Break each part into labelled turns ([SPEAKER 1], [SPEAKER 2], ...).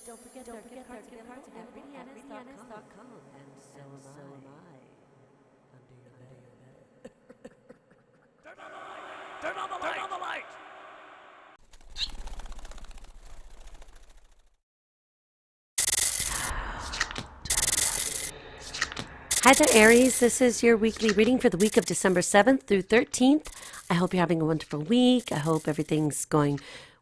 [SPEAKER 1] Don't forget our gift cards at RitaYanez.com. And so am I. Under your bed. Turn on the light! Turn on the light! Turn on the light! Hi there, Aries. This is your weekly reading for the week of December 7th through 13th. I hope you're having a wonderful week. I hope everything's going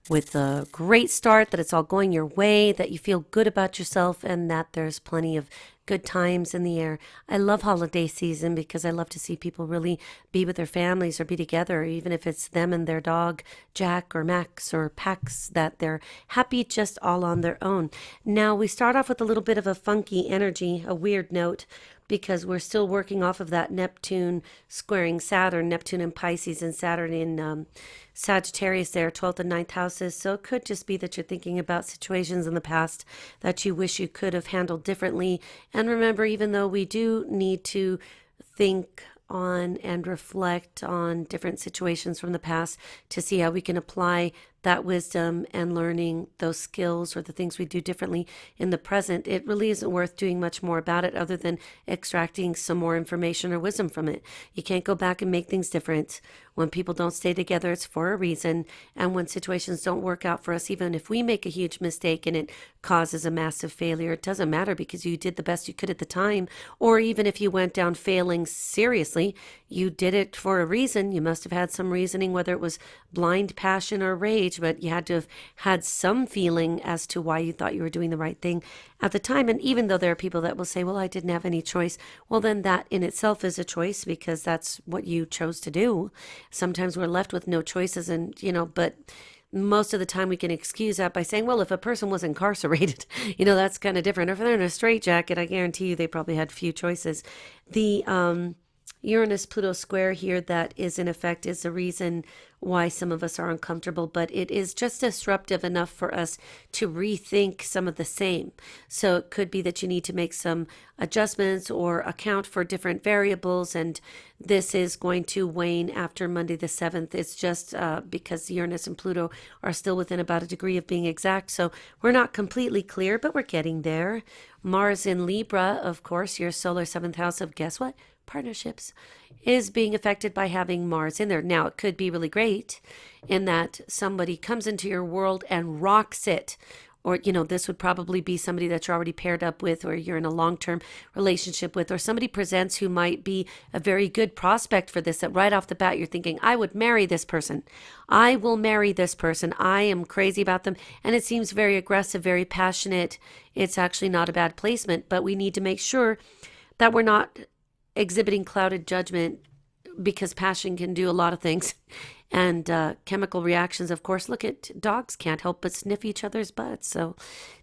[SPEAKER 1] with a great start, that it's all going your way, that you feel good about yourself, and that there's plenty of good times in the air. I love holiday season because I love to see people really be with their families or be together, even if it's them and their dog, Jack or Max or Pax, that they're happy just all on their own. Now, we start off with a little bit of a funky energy, a weird note, because we're still working off of that Neptune squaring Saturn, Neptune in Pisces and Saturn in Sagittarius there, 12th and 9th houses. So it could just be that you're thinking about situations in the past that you wish you could have handled differently. And remember, even though we do need to think on and reflect on different situations from the past to see how we can apply that wisdom and learning those skills or the things we do differently in the present, it really isn't worth doing much more about it other than extracting some more information or wisdom from it. You can't go back and make things different. When people don't stay together, it's for a reason. And when situations don't work out for us, even if we make a huge mistake and it causes a massive failure, it doesn't matter because you did the best you could at the time. Or even if you went down failing seriously, you did it for a reason. You must have had some reasoning, whether it was blind passion or rage, but you had to have had some feeling as to why you thought you were doing the right thing at the time. And even though there are people that will say, well, I didn't have any choice, well, then that in itself is a choice because that's what you chose to do. Sometimes we're left with no choices and, but most of the time we can excuse that by saying, well, if a person was incarcerated, that's kind of different. Or if they're in a straitjacket, I guarantee you they probably had few choices. The Uranus-Pluto square here that is in effect is the reason why some of us are uncomfortable, but it is just disruptive enough for us to rethink some of the same. So it could be that you need to make some adjustments or account for different variables, and this is going to wane after Monday the 7th. It's just because Uranus and Pluto are still within about a degree of being exact, so we're not completely clear, but we're getting there. Mars in Libra, of course, your solar 7th house of, guess what? Partnerships, is being affected by having Mars in there. Now, it could be really great in that somebody comes into your world and rocks it. Or, this would probably be somebody that you're already paired up with or you're in a long-term relationship with, or somebody presents who might be a very good prospect for this, that right off the bat you're thinking, I would marry this person. I will marry this person. I am crazy about them. And it seems very aggressive, very passionate. It's actually not a bad placement, but we need to make sure that we're not exhibiting clouded judgment because passion can do a lot of things. And chemical reactions, of course, look at dogs can't help but sniff each other's butts. So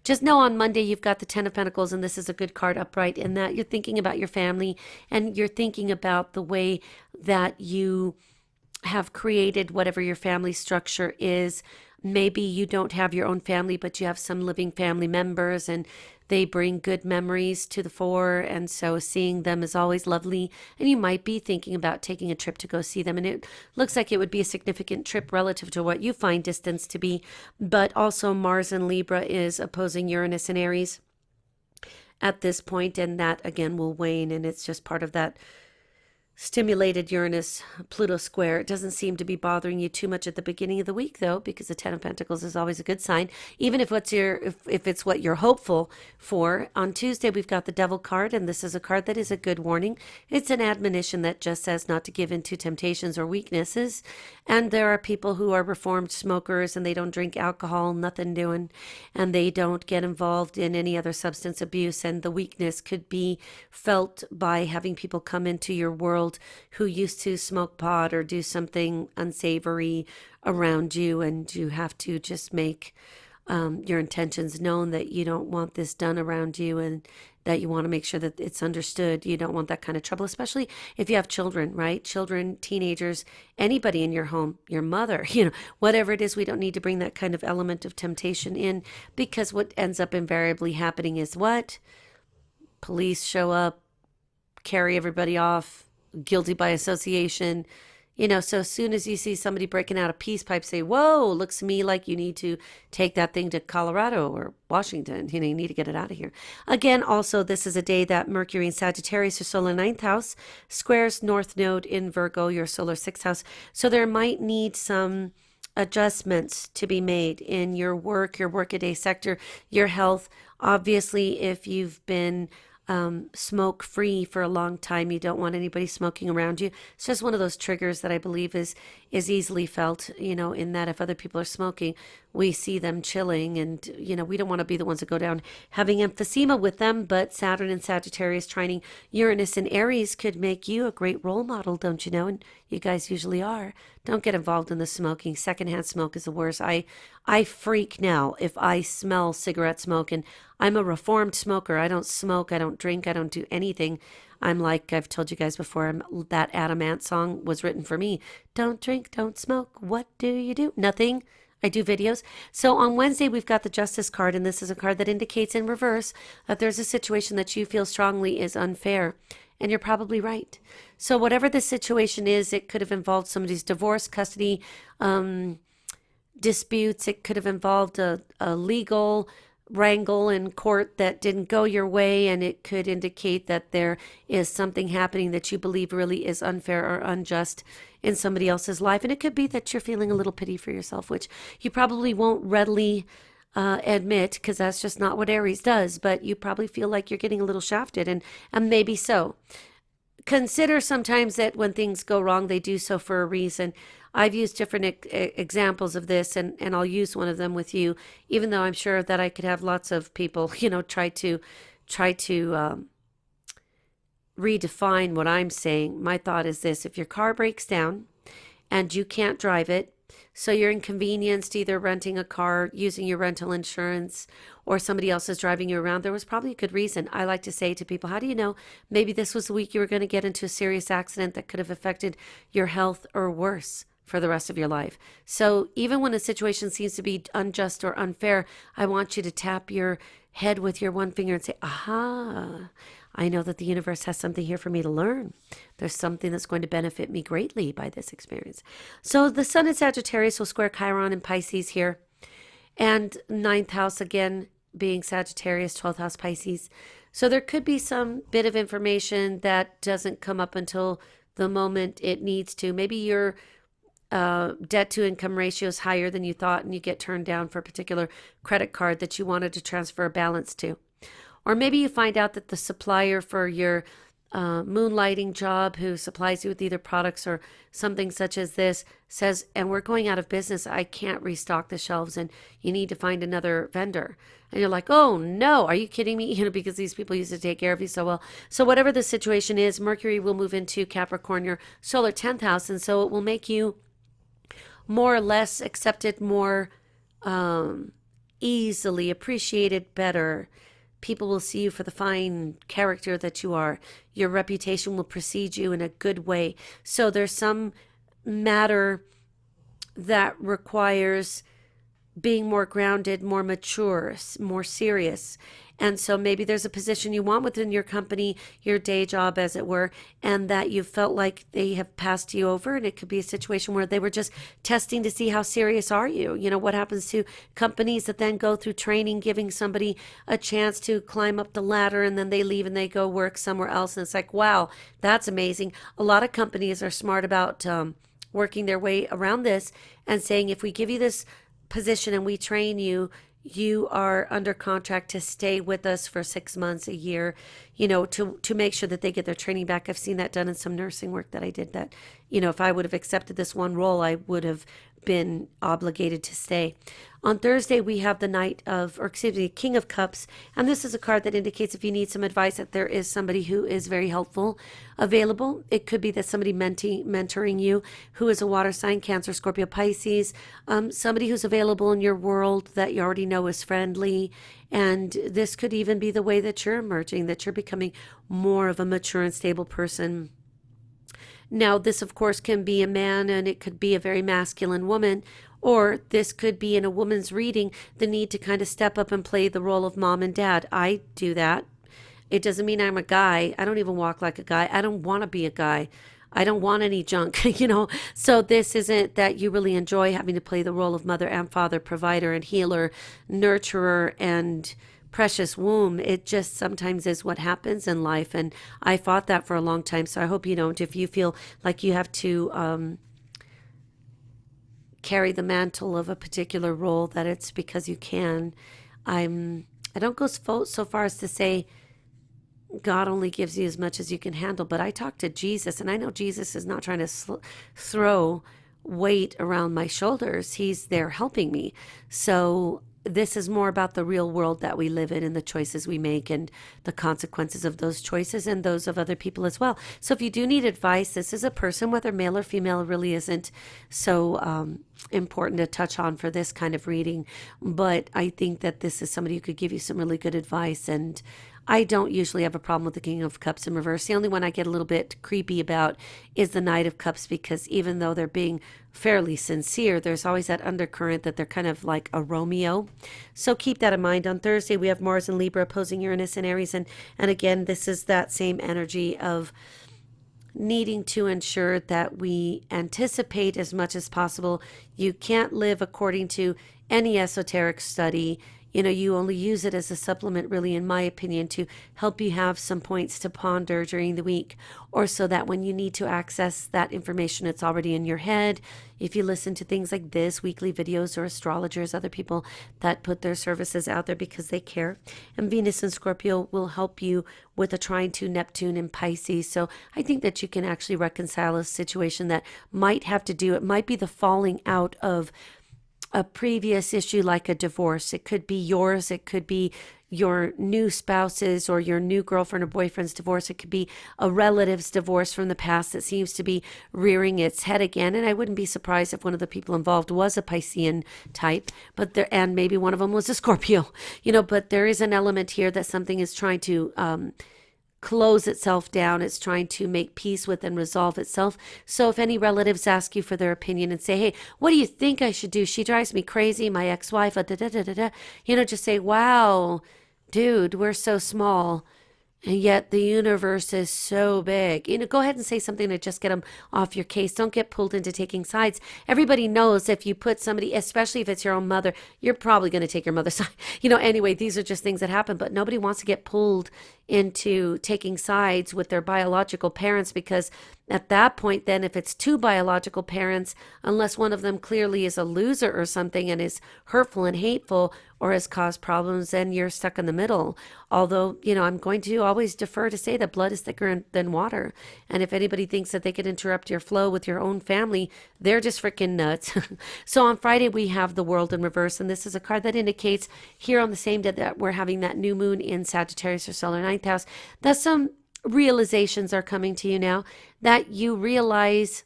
[SPEAKER 1] just know on Monday you've got the 10 of Pentacles, and this is a good card upright in that you're thinking about your family and you're thinking about the way that you have created whatever your family structure is. Maybe you don't have your own family, but you have some living family members and they bring good memories to the fore. And so seeing them is always lovely. And you might be thinking about taking a trip to go see them. And it looks like it would be a significant trip relative to what you find distance to be. But also Mars in Libra is opposing Uranus in Aries at this point. And that again will wane. And it's just part of that stimulated Uranus Pluto square. It doesn't seem to be bothering you too much at the beginning of the week, though, because the Ten of Pentacles is always a good sign, even if it's what you're hopeful for. On Tuesday, we've got the Devil card, and this is a card that is a good warning. It's an admonition that just says not to give in to temptations or weaknesses. And there are people who are reformed smokers, and they don't drink alcohol, nothing doing, and they don't get involved in any other substance abuse. And the weakness could be felt by having people come into your world who used to smoke pot or do something unsavory around you, and you have to just make your intentions known that you don't want this done around you, and that you want to make sure that it's understood. You don't want that kind of trouble, especially if you have children, right? Children, teenagers, anybody in your home, your mother, whatever it is. We don't need to bring that kind of element of temptation in, because what ends up invariably happening is what? Police show up, carry everybody off, guilty by association. So as soon as you see somebody breaking out a peace pipe, say, whoa, looks to me like you need to take that thing to Colorado or Washington. You need to get it out of here. Again, also, this is a day that Mercury in Sagittarius, your solar ninth house, squares North Node in Virgo, your solar sixth house. So there might need some adjustments to be made in your work, your workaday sector, your health. Obviously, if you've been smoke free for a long time, you don't want anybody smoking around you. It's just one of those triggers that I believe is easily felt, in that if other people are smoking, we see them chilling, and we don't want to be the ones that go down having emphysema with them. But Saturn and Sagittarius trining Uranus and Aries could make you a great role model, don't you know? And you guys usually are. Don't get involved in the smoking. Secondhand smoke is the worst. I freak now if I smell cigarette smoke, and I'm a reformed smoker. I don't smoke, I don't drink, I don't do anything. I'm like, I've told you guys before, that Adam Ant song was written for me. Don't drink, don't smoke. What do you do? Nothing. I do videos. So on Wednesday, we've got the Justice card, and this is a card that indicates in reverse that there's a situation that you feel strongly is unfair. And you're probably right. So whatever the situation is, it could have involved somebody's divorce, custody, disputes. It could have involved a legal wrangle in court that didn't go your way, and it could indicate that there is something happening that you believe really is unfair or unjust in somebody else's life. And it could be that you're feeling a little pity for yourself, which you probably won't readily admit, because that's just not what Aries does, but you probably feel like you're getting a little shafted, and maybe so. Consider sometimes that when things go wrong, they do so for a reason. I've used different examples of this, and I'll use one of them with you, even though I'm sure that I could have lots of people, try to redefine what I'm saying. My thought is this: if your car breaks down and you can't drive it, so you're inconvenienced either renting a car, using your rental insurance, or somebody else is driving you around, there was probably a good reason. I like to say to people, how do you know? Maybe this was the week you were going to get into a serious accident that could have affected your health, or worse, for the rest of your life. So even when a situation seems to be unjust or unfair, I want you to tap your head with your one finger and say, aha, I know that the universe has something here for me to learn. There's something that's going to benefit me greatly by this experience. So the Sun in Sagittarius will square Chiron in Pisces here. And ninth house, again, being Sagittarius, 12th house Pisces. So there could be some bit of information that doesn't come up until the moment it needs to. Maybe your debt to income ratio is higher than you thought, and you get turned down for a particular credit card that you wanted to transfer a balance to. Or maybe you find out that the supplier for your moonlighting job, who supplies you with either products or something such as this, says, and we're going out of business, I can't restock the shelves, and you need to find another vendor. And you're like, oh no, are you kidding me? Because these people used to take care of you so well. So whatever the situation is, Mercury will move into Capricorn, your solar 10th house, and so it will make you more or less accepted, more easily appreciated, better. People will see you for the fine character that you are. Your reputation will precede you in a good way. So there's some matter that requires being more grounded, more mature, more serious. And so maybe there's a position you want within your company, your day job, as it were, and that you felt like they have passed you over. And it could be a situation where they were just testing to see how serious are you. You know, what happens to companies that then go through training, giving somebody a chance to climb up the ladder, and then they leave and they go work somewhere else. And it's like, wow, that's amazing. A lot of companies are smart about working their way around this and saying, if we give you this position and we train you, you are under contract to stay with us for 6 months, a year, you know, to make sure that they get their training back. I've seen that done in some nursing work that I did, that, you know, if I would have accepted this one role, I would have been obligated to stay. On Thursday, we have the King of Cups. And this is a card that indicates if you need some advice, that there is somebody who is very helpful available. It could be that somebody mentoring you who is a water sign, Cancer, Scorpio, Pisces, somebody who's available in your world that you already know is friendly. And this could even be the way that you're emerging, that you're becoming more of a mature and stable person. Now, this, of course, can be a man, and it could be a very masculine woman, or this could be, in a woman's reading, the need to kind of step up and play the role of mom and dad. I do that. It doesn't mean I'm a guy. I don't even walk like a guy. I don't want to be a guy. I don't want any junk, you know. So this isn't that you really enjoy having to play the role of mother and father, provider and healer, nurturer and precious womb. It just sometimes is what happens in life. And I fought that for a long time. So I hope you don't. If you feel like you have to carry the mantle of a particular role, that it's because you can. I don't go so far as to say God only gives you as much as you can handle, but I talk to Jesus, and I know Jesus is not trying to throw weight around my shoulders. He's there helping me. So this is more about the real world that we live in, and the choices we make and the consequences of those choices and those of other people as well. So if you do need advice, this is a person, whether male or female, really isn't so important to touch on for this kind of reading. But I think that this is somebody who could give you some really good advice. And I don't usually have a problem with the King of Cups in reverse. The only one I get a little bit creepy about is the Knight of Cups, because even though they're being fairly sincere, there's always that undercurrent that they're kind of like a Romeo. So keep that in mind. On Thursday, we have Mars and Libra opposing Uranus and Aries. And again, this is that same energy of needing to ensure that we anticipate as much as possible. You can't live according to any esoteric study. You know, you only use it as a supplement, really, in my opinion, to help you have some points to ponder during the week, or so that when you need to access that information, it's already in your head. If you listen to things like this, weekly videos, or astrologers, other people that put their services out there because they care. And Venus and Scorpio will help you with a trine to Neptune and Pisces. So I think that you can actually reconcile a situation that might have to do, it might be the falling out of a previous issue, like a divorce. It could be yours. It could be your new spouse's or your new girlfriend or boyfriend's divorce. It could be a relative's divorce from the past that seems to be rearing its head again. And I wouldn't be surprised if one of the people involved was a Piscean type, and maybe one of them was a Scorpio, you know, but there is an element here that something is trying to close itself down. It's trying to make peace with and resolve itself. So if any relatives ask you for their opinion and say, hey, what do you think I should do? She drives me crazy, my ex-wife, you know, just say, wow, dude, we're so small. And yet the universe is so big. You know, go ahead and say something to just get them off your case. Don't get pulled into taking sides. Everybody knows if you put somebody, especially if it's your own mother, you're probably going to take your mother's side. You know, anyway, these are just things that happen, but nobody wants to get pulled into taking sides with their biological parents, because at that point, then, if it's two biological parents, unless one of them clearly is a loser or something and is hurtful and hateful or has caused problems, then you're stuck in the middle. Although, you know, I'm going to always defer to say that blood is thicker than water. And if anybody thinks that they could interrupt your flow with your own family, they're just freaking nuts. So on Friday, we have the World in reverse. And this is a card that indicates here on the same day that we're having that new moon in Sagittarius or solar ninth house, that some realizations are coming to you now, that you realize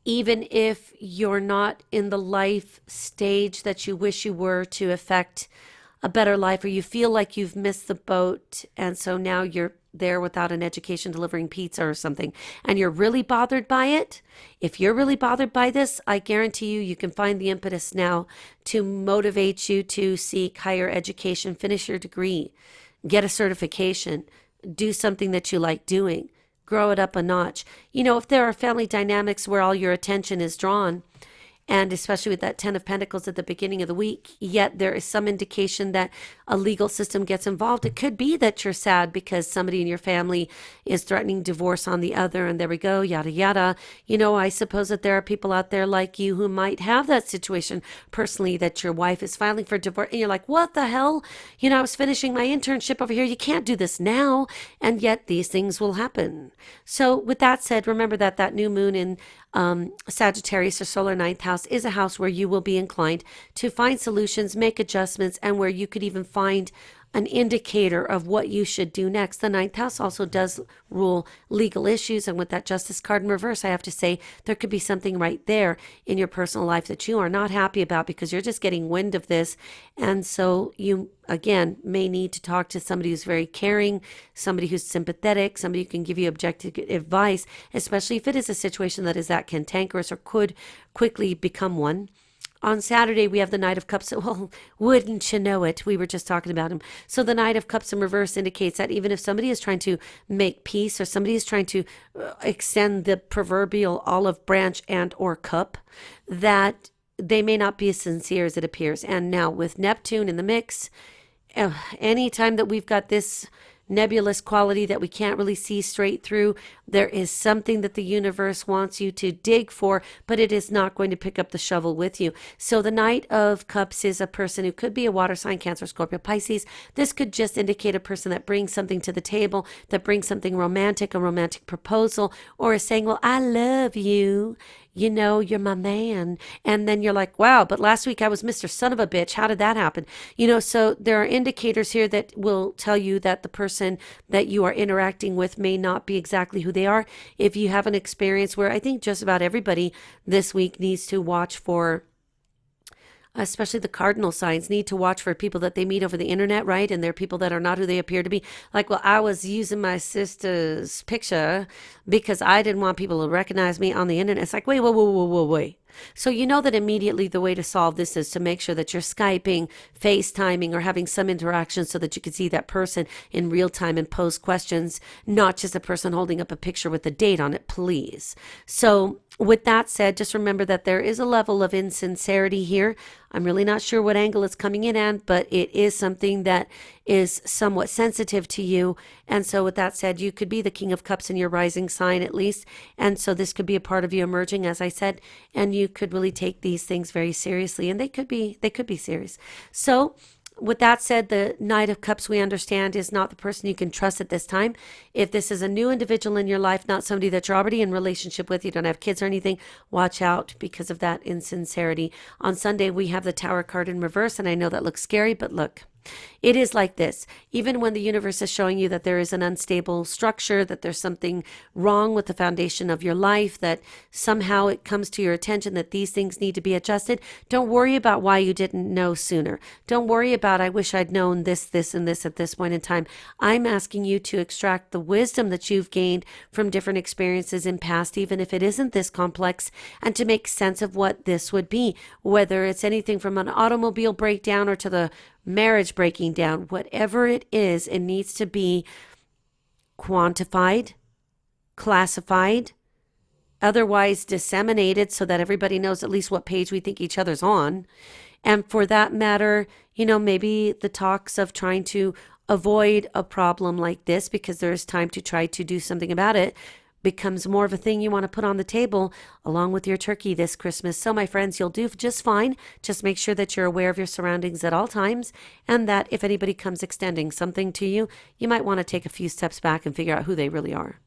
[SPEAKER 1] even if you're not in the life stage that you wish you were to affect a better life, or you feel like you've missed the boat, and so now you're there without an education delivering pizza or something, and you're really bothered by it, if you're really bothered by this, I guarantee you can find the impetus now to motivate you to seek higher education, finish your degree, get a certification, do something that you like doing, grow it up a notch. If there are family dynamics where all your attention is drawn, and especially with that 10 of Pentacles at the beginning of the week, yet there is some indication that a legal system gets involved. It could be that you're sad because somebody in your family is threatening divorce on the other, and there we go, yada, yada. I suppose that there are people out there like you who might have that situation personally, that your wife is filing for divorce, and you're like, what the hell? I was finishing my internship over here. You can't do this now. And yet these things will happen. So with that said, remember that new moon in Sagittarius or solar ninth house is a house where you will be inclined to find solutions, make adjustments, and where you could even find an indicator of what you should do next. The ninth house also does rule legal issues, and with that justice card in reverse, I have to say there could be something right there in your personal life that you are not happy about because you're just getting wind of this, and so you again may need to talk to somebody who's very caring, somebody who's sympathetic, somebody who can give you objective advice, especially if it is a situation that is that cantankerous or could quickly become one. On Saturday, we have the Knight of Cups. Well, wouldn't you know it? We were just talking about him. So the Knight of Cups in reverse indicates that even if somebody is trying to make peace or somebody is trying to extend the proverbial olive branch and or cup, that they may not be as sincere as it appears. And now with Neptune in the mix, anytime that we've got this nebulous quality that we can't really see straight through, there is something that the universe wants you to dig for, but it is not going to pick up the shovel with you. So the Knight of Cups is a person who could be a water sign, Cancer, Scorpio, Pisces. This could just indicate a person that brings something to the table, that brings something romantic, a romantic proposal, or is saying, well, I love you. You're my man. And then you're like, wow, but last week I was Mr. Son of a bitch. How did that happen? So there are indicators here that will tell you that the person that you are interacting with may not be exactly who they are. If you have an experience where I think just about everybody this week needs to watch for, especially the cardinal signs, need to watch for people that they meet over the internet, right? And they're people that are not who they appear to be. Like, well, I was using my sister's picture because I didn't want people to recognize me on the internet. It's like, wait. So you know that immediately the way to solve this is to make sure that you're Skyping, FaceTiming, or having some interaction so that you can see that person in real time and pose questions, not just a person holding up a picture with a date on it, please. So with that said, just remember that there is a level of insincerity here. I'm really not sure what angle it's coming in at, but it is something that is somewhat sensitive to you. And so with that said, you could be the King of Cups in your rising sign at least. And so this could be a part of you emerging, as I said, and you could really take these things very seriously, and they could be serious. So with that said, the Knight of Cups, we understand, is not the person you can trust at this time. If this is a new individual in your life, not somebody that you're already in relationship with, you don't have kids or anything, watch out because of that insincerity. On Sunday, we have the Tower card in reverse, and I know that looks scary, but look. It is like this. Even when the universe is showing you that there is an unstable structure, that there's something wrong with the foundation of your life, that somehow it comes to your attention that these things need to be adjusted, don't worry about why you didn't know sooner. Don't worry about, I wish I'd known this, and this at this point in time. I'm asking you to extract the wisdom that you've gained from different experiences in past, even if it isn't this complex, and to make sense of what this would be, whether it's anything from an automobile breakdown or to the marriage breaking down. Whatever it is, it needs to be quantified, classified, otherwise disseminated so that everybody knows at least what page we think each other's on. And for that matter, maybe the talks of trying to avoid a problem like this because there's time to try to do something about it becomes more of a thing you want to put on the table along with your turkey this Christmas. So my friends, you'll do just fine. Just make sure that you're aware of your surroundings at all times, and that if anybody comes extending something to you, you might want to take a few steps back and figure out who they really are.